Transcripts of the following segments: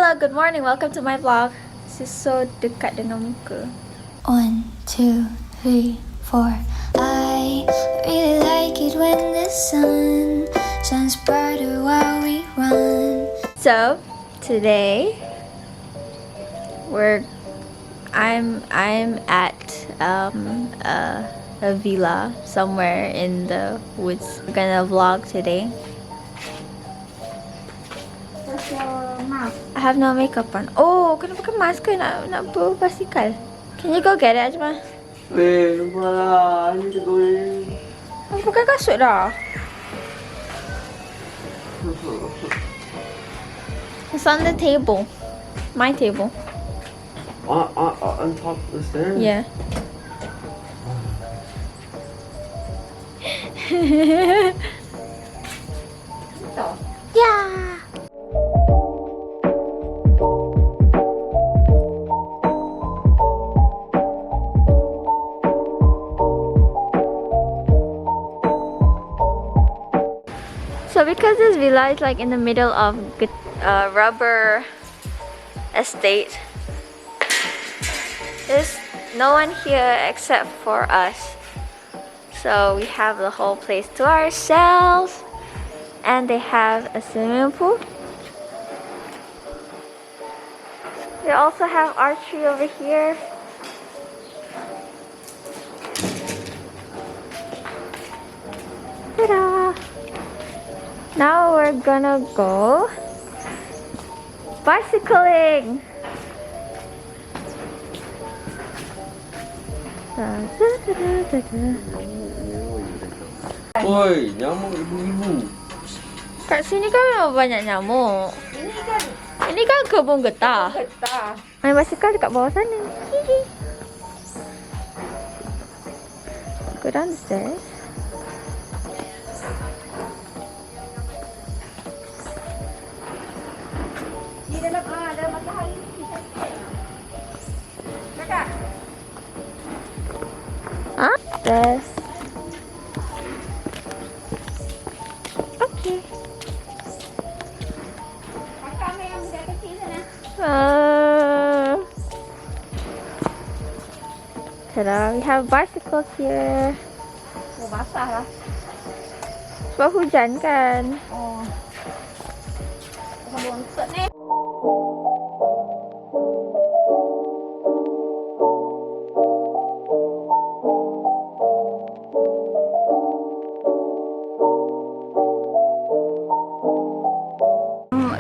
Hello, good morning. Welcome to my vlog. This is so dekat dengan muka. 1, 2, 3, 4. I really like it when the sun shines brighter while we run. So, today I'm at a villa somewhere in the woods. We're gonna vlog today. What's your mouth? I have no makeup on. Oh, kena pakai mask ke nak berbasikal? Can you go get it, Ajma? Lupa lah. Ini tegul. Aku pakai kasut dah. It's on the table. My table. On top of the stairs? Yeah. Yeah. So because this villa is like in the middle of rubber estate, there's no one here except for us. So we have the whole place to ourselves, and they have a swimming pool. They also have archery over here. Ta-da! Now we're gonna go bicycling. Oi, nyamuk ibu-ibu. Kat sini kan memang banyak nyamuk. Ini kan kebun getah. Main basikal dekat bawah sana. Hihi. Go down the stairs. Di dalam matahari kita. Kakak. Ah, stairs. Okay. Kakak main yang budak kecil sana. Ta-da, we have bicycles here. Oh, basah lah. Sebab hujan kan. Oh. Pasal bontot ni.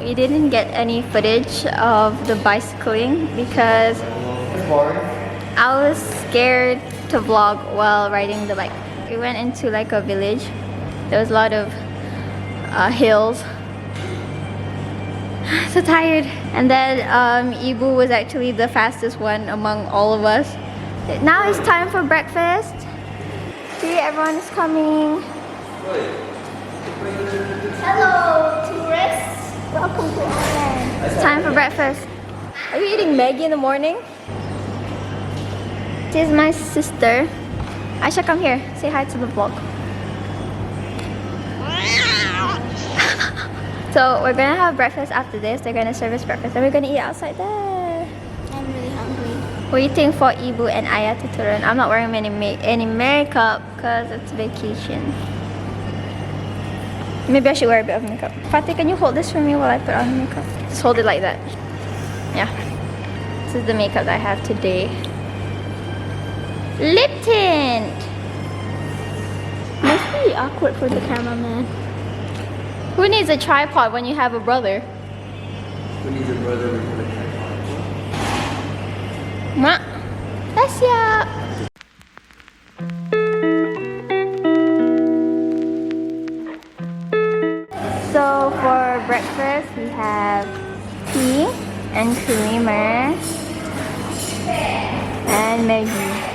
We didn't get any footage of the bicycling because I was scared to vlog while riding the bike. We went into like a village. There was a lot of hills. So tired. And then Ibu was actually the fastest one among all of us. Now it's time for breakfast. See, everyone is coming. Hello, tourists. Welcome to Ireland. It's time for breakfast. Are you eating Maggie in the morning? This is my sister. Aisha, come here. Say hi to the vlog. So we're gonna have breakfast after this. They're gonna serve us breakfast, and we're gonna eat outside there. I'm really hungry. Waiting for Ibu and Ayah to turn. I'm not wearing any makeup because it's vacation. Maybe I should wear a bit of makeup. Fatih, can you hold this for me while I put on makeup? Just hold it like that. Yeah. This is the makeup that I have today. Lip tint! Must be awkward for the cameraman. Who needs a tripod when you have a brother? Who needs a brother with a tripod? Mak. Tasya. So for breakfast we have tea and creamer and Maggie.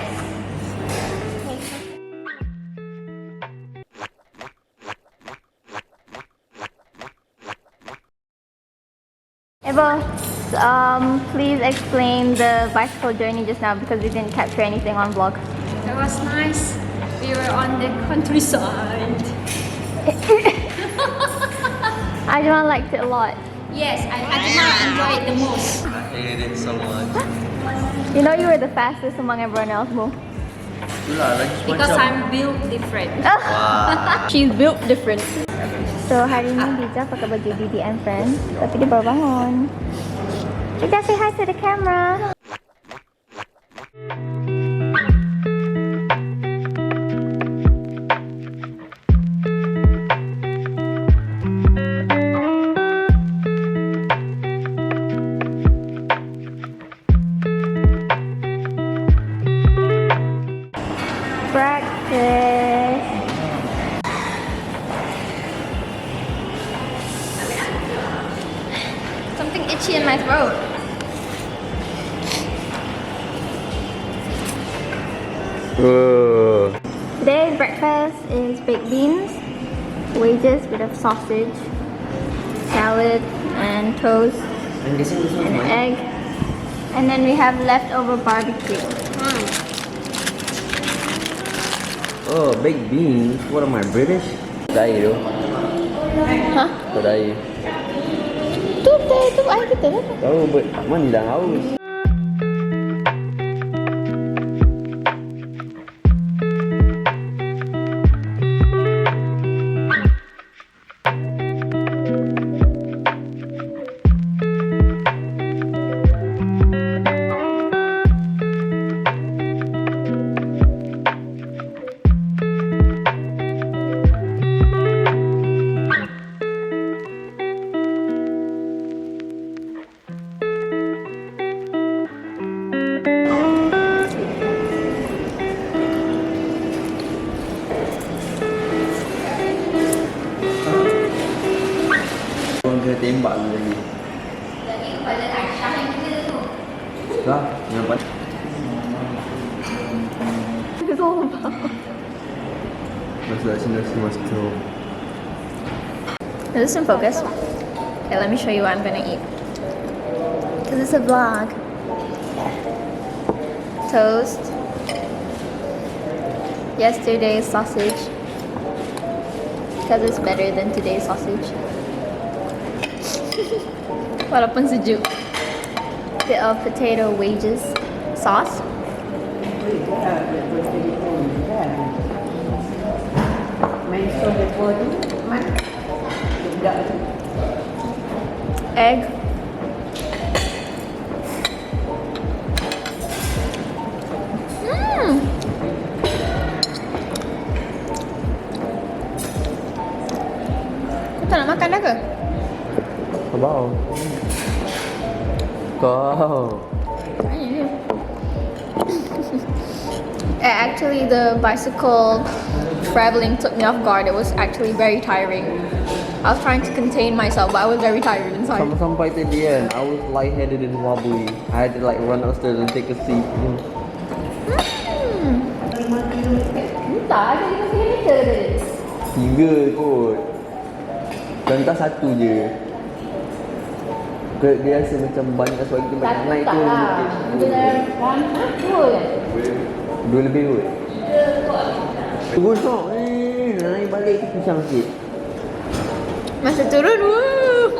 Ebo, please explain the bicycle journey just now because we didn't capture anything on vlog. It was nice. We were on the countryside. Ajma liked it a lot. Yes, Ajma enjoy it the most? I hate it so much. You know you were the fastest among everyone else, Mo. Itulah, lagi Because macam. I'm built different. Wah. She's built different. So hari ni Bija pakai baju Didi and Friends, tapi dia baru bangun. Bija say hi to the camera. Breakfast. Something itchy in my throat. Today's breakfast is baked beans, wedges with a sausage, salad, and toast, I'm guessing this one's and mine. egg. And then we have leftover barbecue. Oh, baked beans. What am I, British? Kedai tu. Hah? Kedai. Tu air kita lah. Tahu, but mana dah haus. Orang kena tembak dulu lagi. Dah, nampak. Masuk sini masuk tu. Is this in focus? Okay, let me show you what I'm gonna eat. Because it's a vlog. Toast. Yesterday's sausage. Because it's better than today's sausage. Walaupun sejuk. Bit of potato wedges sauce. Egg. Kau tak nak makan dah ke? Kau. Kau. Actually, the bicycle traveling took me off guard. It was actually very tiring. I was trying to contain myself, but I was very tired inside. Sampai tadi kan, I was lightheaded and wobbly. I had to like run upstairs and take a seat. Entah, ada 5 kilometer dia. 3 kot. Contoh 1 je. Dia rasa macam banyak sebab kita banyak naik tu. Dua lebih kot. Turun tau. Naik balik pisang sikit. Masa turun, wuh.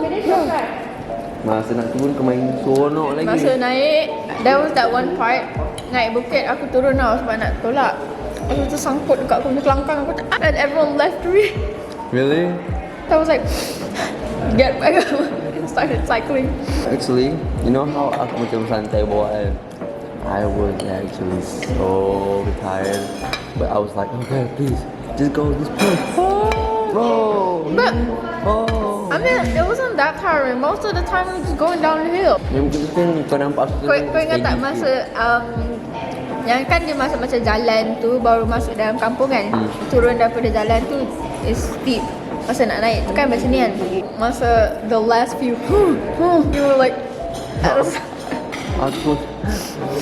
Masa nak turun kau main seronok lagi. Masa naik, there was that one part. Naik bukit, aku turun tau sebab nak tolak. Aku tersangkut dekat aku punya kelangkang. Aku tak, and everyone left me. Really? I was like, get back up and started cycling. Actually, you know how aku macam santai bawa kan? I was actually so tired. But I was like, okay, please, just go this place. Oh! But Oh! I mean, it wasn't that tiring. Most of the time, we were just going downhill. Yang mungkin kau nampak aku Kau ingat tak masa yang kan dia masuk macam jalan tu baru masuk dalam kampung kan? Turun daripada jalan tu is steep. Masa nak naik tu kan macam ni kan? Masa the last few, you were like,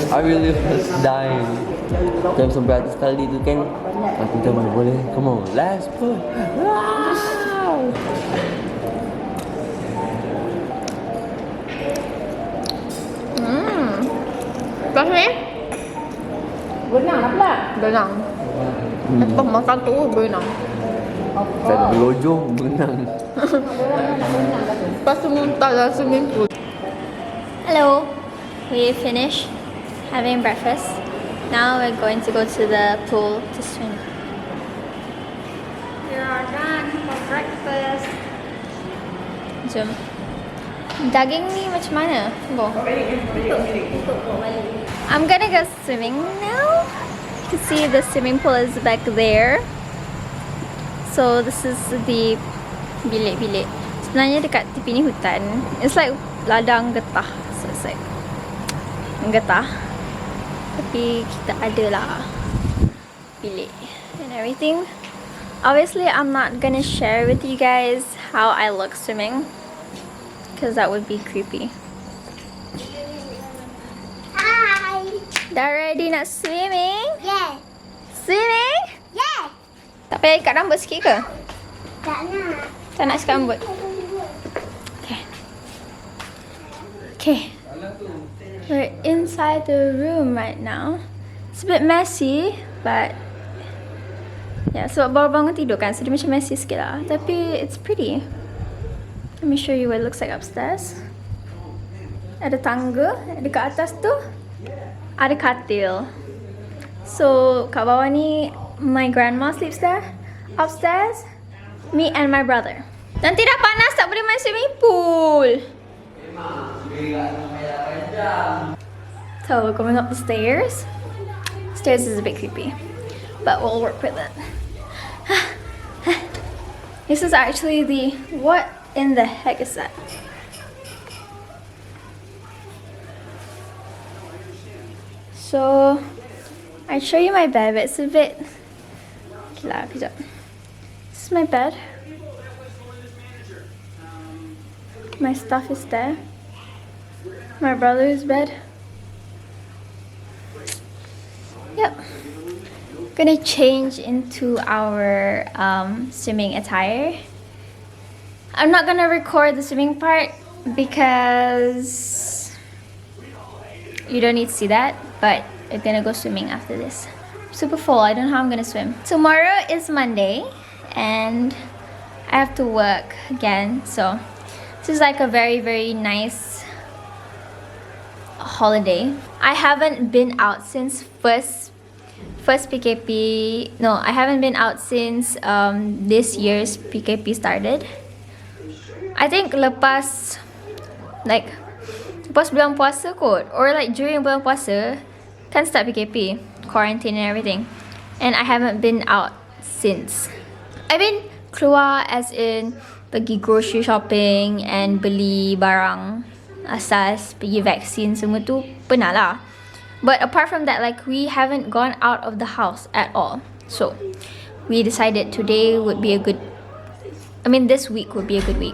I really was dying. Macam sampai atas kali tu kan, aku macam mana boleh? Come on, last push. Wow. lepas ni benang lah pula. Benang. Lepas makan tu benang. Saya berlojong benang. Lepas tu muntah dalam swimming pool. Hello. We finished having breakfast. Now we're going to go to the pool to swim. We are done for breakfast. Jom. Daging ni macam mana? Go. I'm gonna go swimming now. You can see the swimming pool is back there. So this is the bilik-bilik. Sebenarnya dekat tepi ni hutan. It's like ladang getah. So it's like getah. Tapi kita ada lah bilik and everything. Obviously, I'm not gonna share with you guys how I look swimming because that would be creepy. Hi. Dah ready nak swimming? Yeah. Swimming? Yeah. Tak payah ikat rambut sikit ke? Tak nak. Tak nak ikat rambut? Okay. Okay. We're inside the room right now. It's a bit messy, but yeah, sebab baru bangun tidur kan, so dia macam messy sikit lah. Tapi it's pretty. Let me show you what it looks like upstairs. Ada tangga, dekat atas tu ada katil. So kat bawah ni my grandma sleeps there. Upstairs, me and my brother. Nanti dah panas tak boleh main swimming pool. So we're going up the stairs. Stairs is a bit creepy, but we'll work with it. This is actually the, what in the heck is that? So I'll show you my bed, but it's a bit, okay lah, kejap. This is my bed. My stuff is there. My brother's bed. Yep. Gonna change into our swimming attire. I'm not gonna record the swimming part because you don't need to see that, but we're gonna go swimming after this. I'm super full, I don't know how I'm gonna swim. Tomorrow is Monday and I have to work again, so this is like a very, very nice holiday. I haven't been out since first PKP. No, I haven't been out since this year's PKP started. I think lepas bulan puasa kot, or like during bulan puasa kan start PKP, quarantine and everything, and I haven't been out since. I've been keluar as in pergi grocery shopping and beli barang asas, pergi vaksin semua tu pernah lah. But apart from that, like, we haven't gone out of the house at all. So we decided today would be a good, this week would be a good week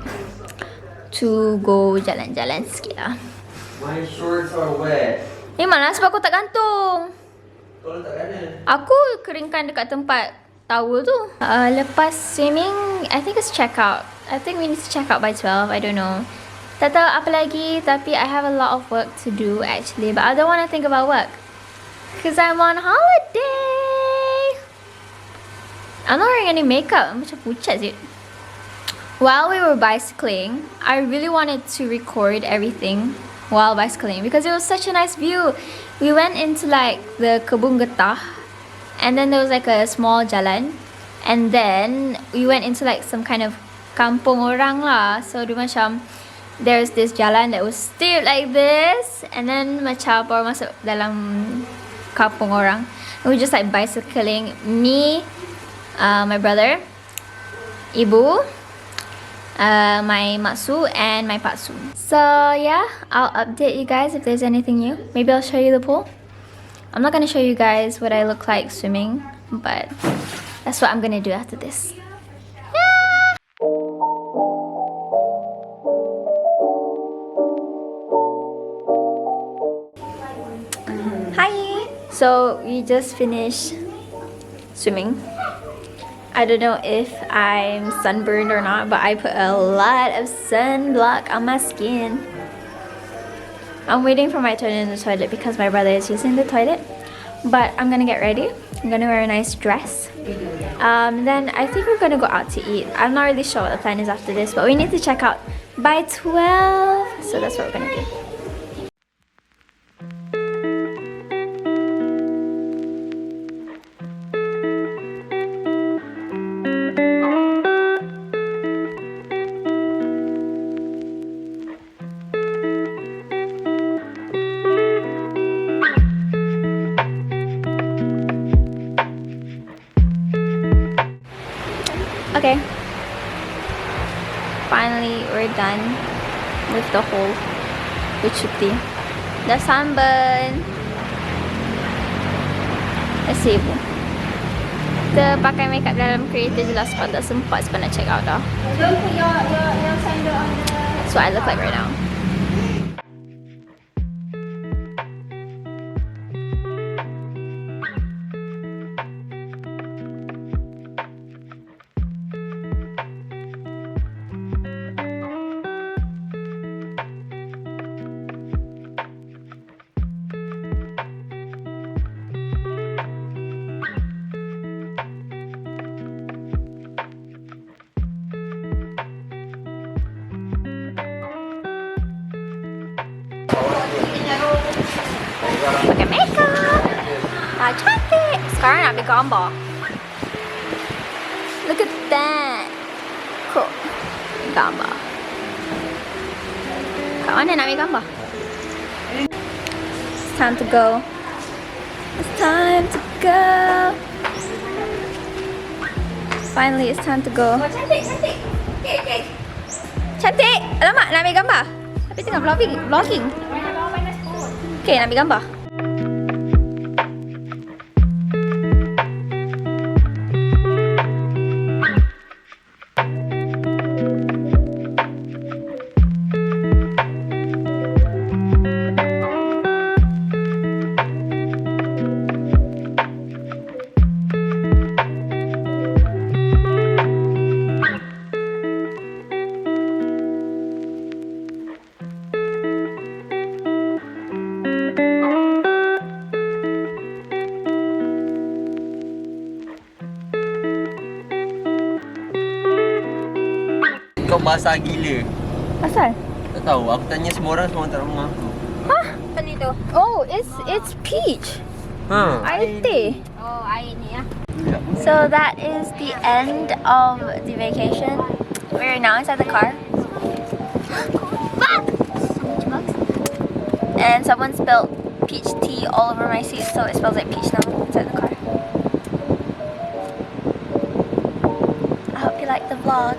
to go jalan-jalan sikit lah. My shorts are wet. Malah sebab aku tak gantung. Kau letak kat mana? Aku keringkan dekat tempat towel tu. Lepas swimming, I think it's check out. I think we need to check out by 12. I don't know. Tak tahu apa lagi, tapi I have a lot of work to do actually. But I don't want to think about work because I'm on holiday. I'm not wearing any makeup. Macam pucat sih. While we were bicycling, I really wanted to record everything while bicycling because it was such a nice view. We went into like the kebun getah, and then there was like a small jalan, and then we went into like some kind of kampung orang lah. So dia macam there's this jalan that was steep like this, and then macam baru masuk dalam kampung orang. And we just like bicycling, me, my brother, ibu, my maksu and my paksu. So yeah, I'll update you guys if there's anything new. Maybe I'll show you the pool. I'm not gonna show you guys what I look like swimming, but that's what I'm gonna do after this. Hi! So we just finished swimming. I don't know if I'm sunburned or not, but I put a lot of sunblock on my skin. I'm waiting for my turn in the toilet because my brother is using the toilet. But I'm gonna get ready. I'm gonna wear a nice dress. Then I think we're gonna go out to eat. I'm not really sure what the plan is after this, but we need to check out by 12. So that's what we're gonna do. done with the whole cuti. Dah sunburn. Let's see ibu. Kita pakai makeup dalam kereta je lah sebab tak sempat nak check out dah. Don't put your sandal on the... That's what I look like right now. Pakai makeup. Ah, cantik. Sekarang nak ambil gambar. Look at that. Cool. Gambar. Kat mana nak ambil gambar? It's time to go. It's time to go. Finally, it's time to go. Oh, cantik, cantik. Okay. Cantik. Alamak, nak ambil gambar. Tapi tengah vlogging. Okay, nak ambil gambar. Kau basah gila. Asal? Tak tahu, aku tanya semua orang tak nak mengaku. Hah? Apa ni tu? Oh, it's peach. Ha. Air teh. Oh, air ni ya. So that is the end of the vacation. We're now inside the car. And someone spilled peach tea all over my seat, so it smells like peach now inside the car. I hope you liked the vlog.